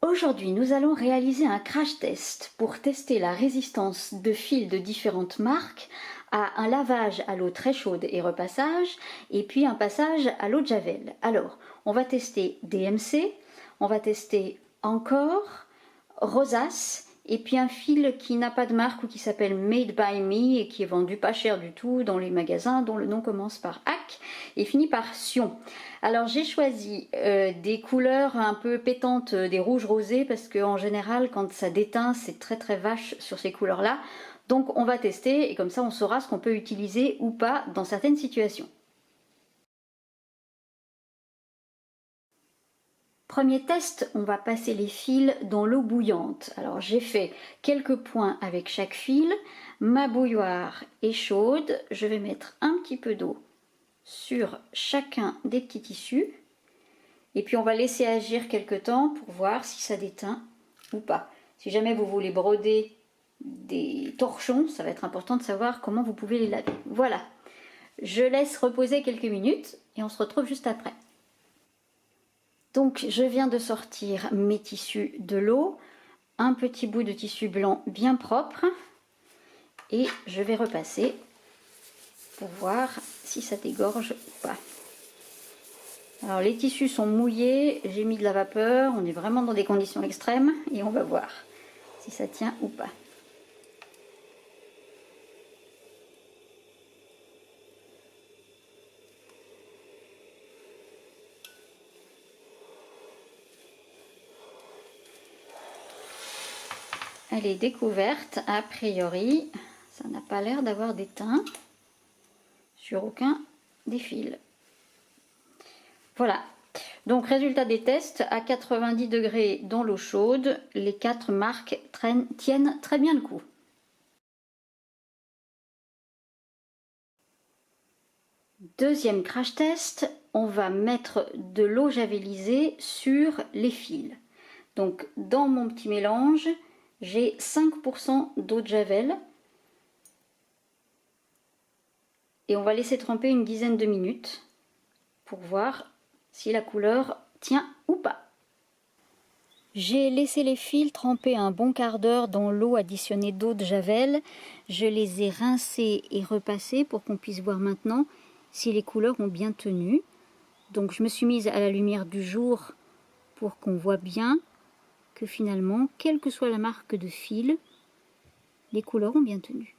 Aujourd'hui, nous allons réaliser un crash test pour tester la résistance de fils de différentes marques à un lavage à l'eau très chaude et repassage, et puis un passage à l'eau de Javel. Alors, on va tester DMC, on va tester Encore, Rosas, et puis un fil qui n'a pas de marque ou qui s'appelle Made by Me et qui est vendu pas cher du tout dans les magasins, dont le nom commence par AC et finit par Sion. Alors j'ai choisi des couleurs un peu pétantes, des rouges rosés, parce qu'en général quand ça déteint c'est très vache sur ces couleurs là. Donc on va tester et comme ça on saura ce qu'on peut utiliser ou pas dans certaines situations. Premier test, on va passer les fils dans l'eau bouillante. Alors j'ai fait quelques points avec chaque fil. Ma bouilloire est chaude. Je vais mettre un petit peu d'eau sur chacun des petits tissus. Et puis on va laisser agir quelques temps pour voir si ça déteint ou pas. Si jamais vous voulez broder des torchons, ça va être important de savoir comment vous pouvez les laver. Voilà. Je laisse reposer quelques minutes et on se retrouve juste après. Donc je viens de sortir mes tissus de l'eau, un petit bout de tissu blanc bien propre et je vais repasser pour voir si ça dégorge ou pas. Alors les tissus sont mouillés, j'ai mis de la vapeur, on est vraiment dans des conditions extrêmes et on va voir si ça tient ou pas. Elle est découverte, a priori, ça n'a pas l'air d'avoir déteint sur aucun des fils. Voilà, donc résultat des tests, à 90 degrés dans l'eau chaude, les 4 marques tiennent très bien le coup. Deuxième crash test, on va mettre de l'eau javelisée sur les fils. Donc dans mon petit mélange, j'ai 5% d'eau de javel et on va laisser tremper une dizaine de minutes pour voir si la couleur tient ou pas. J'ai laissé les fils tremper un bon quart d'heure dans l'eau additionnée d'eau de javel. Je les ai rincés et repassés pour qu'on puisse voir maintenant si les couleurs ont bien tenu. Donc je me suis mise à la lumière du jour pour qu'on voit bien que finalement, quelle que soit la marque de fil, les couleurs ont bien tenu.